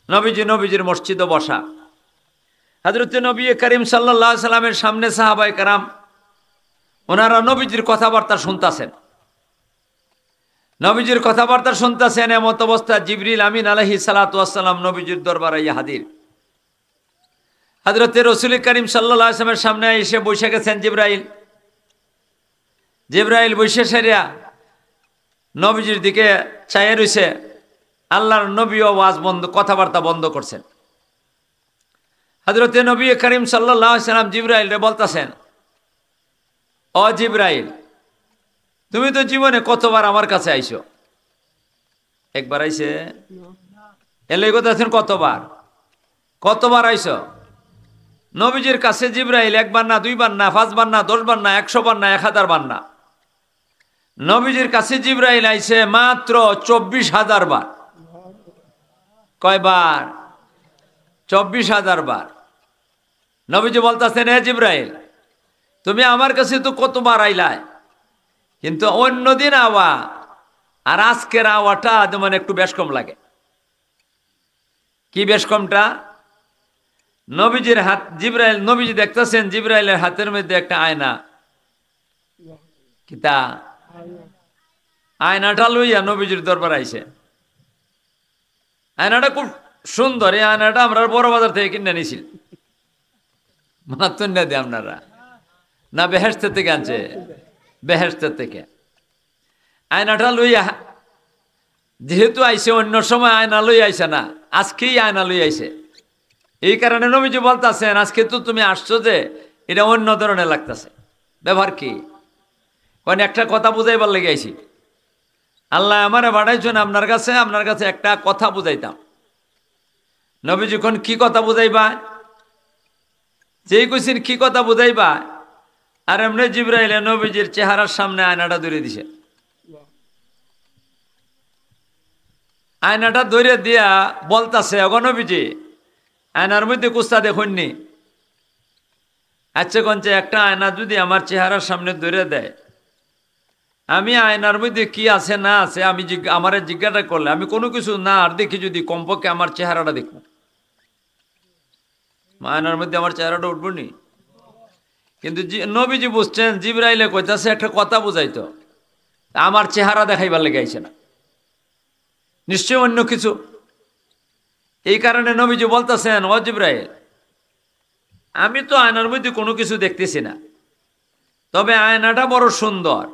নবীজির মসজিদে বসা। হযরত নবী করিম সাল্লাল্লাহু আলাইহি সাল্লামের সামনে সাহাবায়ে কেরাম ওনারা নবীজির কথাবার্তা শুনতেছেন। নবীজির কথাবার্তা শুনতেছেন, এমত অবস্থায় জিবরিল আমিন আলাইহিস সালাতু ওয়াস সালাম নবীজির দরবারে হাজির। হযরত রাসূল করিম সাল্লাল্লাহু আলাইহি সাল্লামের সামনে এসে বসে গেছেন জিবরাইল বসে সেরিয়া নবীজির দিকে চাইয়ে রইছে। আল্লাহর নবী ওয়াজ বন্ধ, কথাবার্তা বন্ধ করছেন। হযরত নবী করিম সাল্লাল্লাহু আলাইহি সাল্লাম জিবরাইলরে বলতাছেন, ও জিবরাইল, তুমি তো জীবনে কতবার আমার কাছে আইছো? একবার আইছে? এলে কথা আছেন কতবার আইছো? নবীজির কাছে জিবরাইল একবার না, দুইবার না, পাঁচবার না, 10 বার না, 100 বার না, 1000 বার না। নবীজির কাছে জিবরাইল আইছে মাত্র 24,000 বার। কয়বার? 24,000 বার। নবীজি বলতেছেন, হে জিবরাইল, তুমি আমার কাছে তো কতবার আইলাই, কিন্তু অন্যদিন আওয়া আর আজকের আওয়াটা যেমন একটু বেশ কম লাগে। কি বেশ কমটা? নবীজির হাত, জিবরাইল, নবীজি দেখতেছেন জিবরাইলের হাতের মধ্যে একটা আয়না। কিতা? আয়নাটা লইয়া নবীজির দরবার আইছে। আয়নাটা খুব সুন্দর। এই আয়নাটা আমরা বড় বাজার থেকে কিনে নিয়েছি। মাতুন না দিয়ে আপনারা না বেহেশতের থেকে আনছে? বেহেশতের থেকে আয়নাটা লইয়া, যেহেতু আইছে, অন্য সময় আয়না লই আইছে না, আজকেই আয়না লই আইছে। এই কারণে নবীজি বলতেছেন, আজকে তো তুমি আসছো যে এটা অন্য ধরনের লাগতেছে। ব্যবহার কি? কারণ একটা কথা বুঝাইবার লেগে আইছি। আল্লাহ আমারে বাড়াইছেন আপনার কাছে একটা কথা বুঝাইতাম। নবীজি কোন কি কথা বুঝাইবা? যেই কইছেন কি কথা বুঝাইবা, আর এমনি জিবরাইলে নবীজির চেহারার সামনে আয়নাটা ধরে দিছে। আয়নাটা ধরে দিয়া বলতাছে, ওগো নবীজি, আয়নার মধ্যে কুস্তা দেখুননি? আচ্ছা কঞ্চে, একটা আয়না যদি আমার চেহারার সামনে ধরে দেয়, আমি আয়নার মধ্যে কি আছে না আছে আমি আমারে জিজ্ঞাসা করলে আমি কোনো কিছু না আর দেখি, যদি কমপক্ষে আমার চেহারাটা দেখব, আয়নার মধ্যে আমার চেহারাটা উঠবো নি? কিন্তু নবীজি বুঝছেন জিবরাইলে কইতাছে একটা কথা বুঝাইতো, আমার চেহারা দেখাইবার লেগে আইছে না, নিশ্চয় অন্য কিছু। এই কারণে নবীজি বলতেছেন, ও জিবরাইল, আমি তো আয়নার মধ্যে কোনো কিছু দেখতেছি না, তবে আয়নাটা বড় সুন্দর,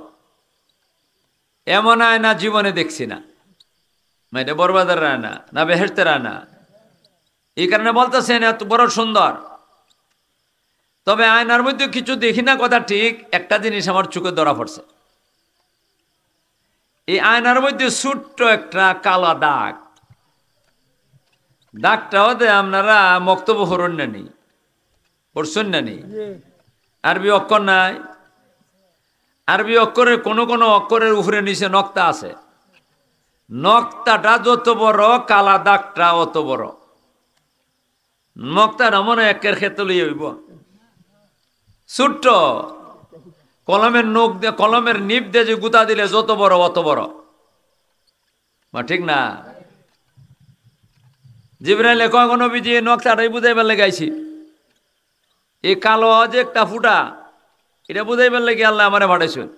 এমন আয়না জীবনে দেখছি না। এটা বরবাদের আয়না না বেহেশতের আয়না? এই কারণে বলতেছেন এত বড় সুন্দর, তবে আয়নার মধ্যে কিছু দেখি না, কথা ঠিক। একটা জিনিস আমার চোখে ধরা পড়ছে, এই আয়নার মধ্যে ছোট্ট একটা কালা দাগ। দাগটাও দে আপনারা মক্তব্য হরণ নানি পড়ছেন নানি? আরবি অক্ষর নাই? আরবি অক্ষরের কোন অক্ষরের উপরে নিচে নক্তা আছে। নক্তাটা যত বড়, কালা দাগটা অত বড়। নক্তাটা মনে একের ক্ষেত্রে লইয়া হইব ছোট্ট। কলমের নখ দিয়ে, কলমের নিপ দিয়ে যে গুতা দিলে যত বড় অত বড়, ঠিক না? জিবরাইলে কয়, নবীজি নকশাটাই বুঝাইবার লেগাইছি, এই কালো যে একটা ফুটা, এটা বুঝাইবার লেগে আল্লাহ আমারে পাঠাইছেন।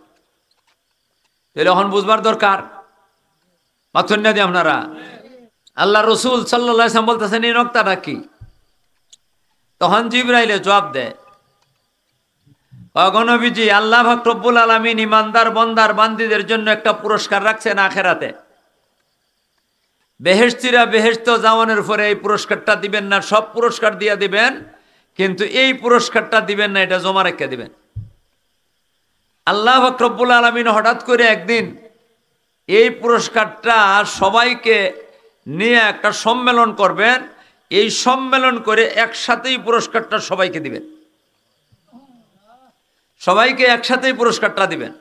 তাহলে এখন বুঝবার দরকার। পাথর না দিয়ে আপনারা আল্লাহ রসুল সাল্লাল্লাহু আলাইহি ওয়াসাল্লাম বলতেছেন এই নকশাটা কি? তখন জিবরাইলে জবাব দেয়, নবীজি, আল্লাহ পাক রব্বুল আলামিন ইমানদার বান্দার বান্দীদের জন্য একটা পুরস্কার রাখছেন আখেরাতে। বেহেশতীরা বেহেশত যাওয়ানোর পরে এই পুরস্কারটা দিবেন না, সব পুরস্কার দিয়ে দিবেন, কিন্তু এই পুরস্কারটা দিবেন না, এটা জমা রেখে দিবেন। আল্লাহ পাক রব্বুল আলামিন হঠাৎ করে একদিন এই পুরস্কারটা সবাইকে নিয়ে একটা সম্মেলন করবেন। এই সম্মেলন করে একসাথেই পুরস্কারটা সবাইকে দিবেন, সবাইকে একসাথেই পুরস্কারটা দিবেন,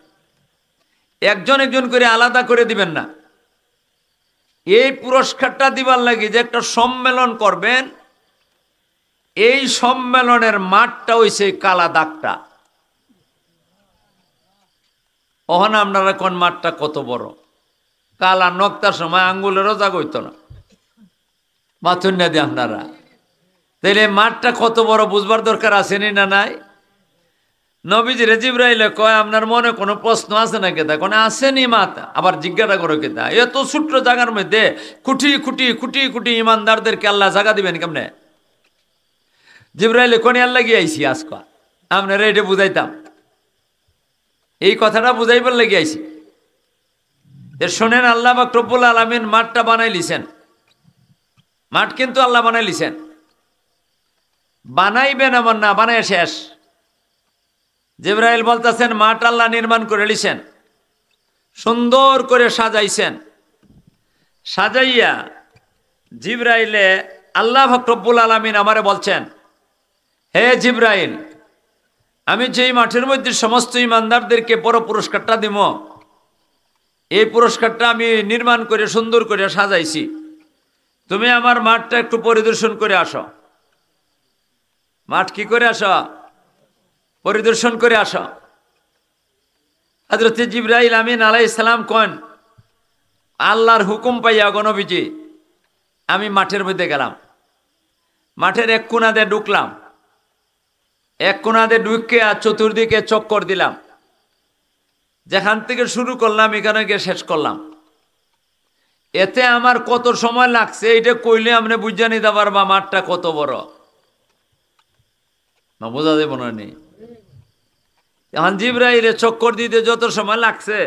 একজন একজন করে আলাদা করে দিবেন না। এই পুরস্কারটা দিবার লাগি যে একটা সম্মেলন করবেন, এই সম্মেলনের মাঠটা হইছে কালা দাগটা। ওখানে আপনারা কোন মাঠটা কত বড়? কালা নক্তার সময় আঙ্গুলেরও জাগ হইতো না, মাথুন না দিয়ে আপনারা তাইলে মাঠটা কত বড় বুঝবার দরকার আসেনি না নাই? নবীজি জিবরাইলে কয় আপনার মনে কোনো প্রশ্ন আছে না কেতা? কোনো আসেনি মাতা। আবার জিজ্ঞাসা করো কেতা? এত ছোট্ট জায়গার মধ্যে কুটি কুটি কুটি কুটি ইমানদারদেরকে আল্লাহ জায়গা দিবেন কেমনে? জিবরাইলে কোনে আল্লাহ গিয়ে আইসি আজকা আপনারা এটা বুঝাইতাম, এই কথাটা বুঝাইবার লেগে আইসি। শোনেন, আল্লাহ পাক রব্বুল আলামিন মাঠটা বানাই লিছেন। মাঠ কিন্তু আল্লাহ বানাই লিছেন, বানাইবেন এমন না, বানাই শেষ। জিবরাইল বলতেছেন মাঠ আল্লাহ নির্মাণ করে লিছেন, সুন্দর করে সাজাইছেন। সাজাইয়া জিবরাইলে আল্লাহ পাক রব্বুল আলামিন আমারে বলছেন, হে জিবরাইল, আমি যেই মাঠের মধ্যে সমস্ত ইমানদারদেরকে বড় পুরস্কারটা দিব, এই পুরস্কারটা আমি নির্মাণ করে সুন্দর করে সাজাইছি। তুমি আমার মাঠটা একটু পরিদর্শন করে আসো। মাঠ কি করে আসো? পরিদর্শন করে আসো। হযরত জিবরাইল আমিন আলাইহিস সালাম কোন আল্লাহর হুকুম পাইয়া গণবিজি আমি মাঠের মধ্যে গেলাম। মাঠের এক কোণা দিয়ে ঢুকলাম, এক কোণা দিয়ে ঢুকে আর চতুর্দিকে চক্কর দিলাম। যেখান থেকে শুরু করলাম এখানে গিয়ে শেষ করলাম। এতে আমার কত সময় লাগছে এটা কইলে আপনি বুঝা নিতে পারবা মাঠটা কত বড়। না বোঝা যাবে না নি? এখন জিবরাইলে চক্কর দিতে যত সময় লাগছে,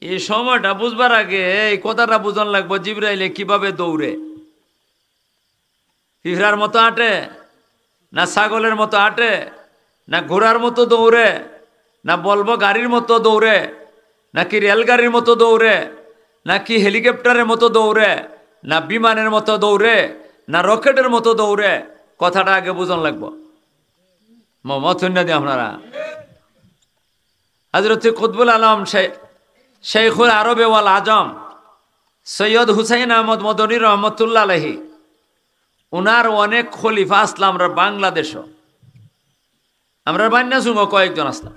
এই সময়টা বুঝবার আগে এই কথাটা বুঝান লাগবো জিবরাইলে কিভাবে দৌড়ে। পিঁপড়ার মতো হাঁটে, না ছাগলের মতো হাঁটে, না ঘোড়ার মতো দৌড়ে, না বলবো গাড়ির মতো দৌড়ে, নাকি রেলগাড়ির মতো দৌড়ে, নাকি হেলিকপ্টারের মতো দৌড়ে, না বিমানের মতো দৌড়ে, না রকেটের মতো দৌড়ে, কথাটা আগে বুঝন লাগবো। মথুন্না দিয়ে আপনারা হযরত কুতবুল আলম শেখুল আরবে ওয়াল আজম সৈয়দ হুসাইন আহমদ মদনী রহমতুল্লাহ আলাইহি, উনার অনেক খলিফা আসলাম আমরা বাংলাদেশও, আমরা বান্যাসুঙ্গ কয়েকজন আসলাম।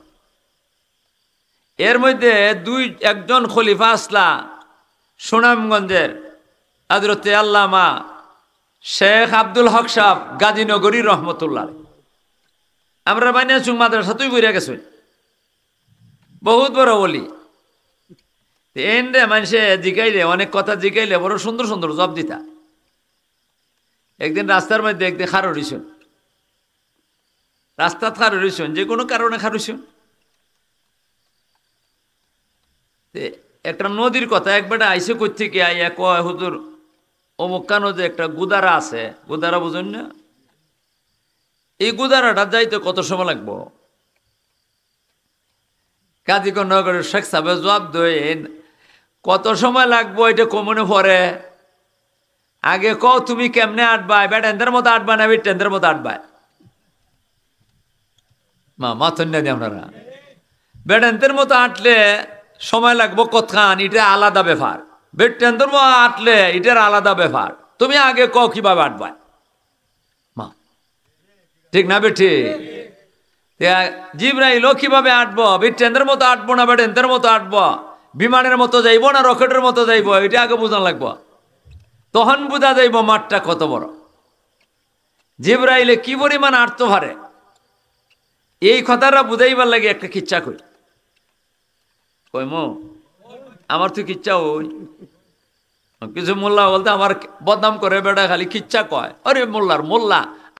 এর মধ্যে একজন খলিফা আসলা সুনামগঞ্জের হযরত আল্লামা শেখ আব্দুল হক সাহেব গাজীনগরী রহমতুল্লাহ। আমরা বান্যাসুং মাদ্রাসাতেই ঘুরে গেছি, বহুত বড় বলি। এন্ডে মানুষে জিগাইলে অনেক কথা জিগাইলে বড় সুন্দর সুন্দর জবাব দিতা। একদিন রাস্তার মধ্যে একদিন খারো রইছুন, রাস্তা খারো রইছুন, যে কোনো কারণে খারুছুন। একটা নদীর কথা একবারে আইসে কই থেকে আইয়া কয় হুজুর অমুকা নদী একটা গুদারা আছে, গুদারা বুঝুন না? এই গুদারাটা যাইতে কত সময় লাগবো? কাজীগঞ্জ নগরের শেখ সাহেব জবাব দেন কত সময় লাগবো এটা কমনে পরে। আগে কও তুমি কেমনে আটবাই, বেটেন্দের মতো আটবা না বিটেন্দের মতো আটবাই? মাথুন না দিয়ে আপনারা বেটেন্দের মতো আটলে সময় লাগবো কতখান, এটা আলাদা ব্যাপার। বেটেন্দের মতো আটলে এটার আলাদা ব্যাপার। তুমি আগে কও কিভাবে আটবাই, ঠিক না বেঠি? জিবরাইলও কিভাবে আটবো? বিটেন্দের মতো আটবো না বেটেন্দের মতো আটবো, বিমানের মতো যাইবো না রকেটের মতো যাইবো, এটা আগে বোঝা লাগবো। তখন বোঝা যাইব মাঠটা কত বড়। জিবরাইলে কি পরিমাণ আটতে পারে এই কথাটা বুঝাইবার লাগে একটা কিচ্ছা কই। কইমো আমার তো কিচ্ছা ওই কিছু মোল্লা বলতে আমার বদনাম করে বেটা খালি কিচ্ছা কয়। আরে মোল্লার মোল্লা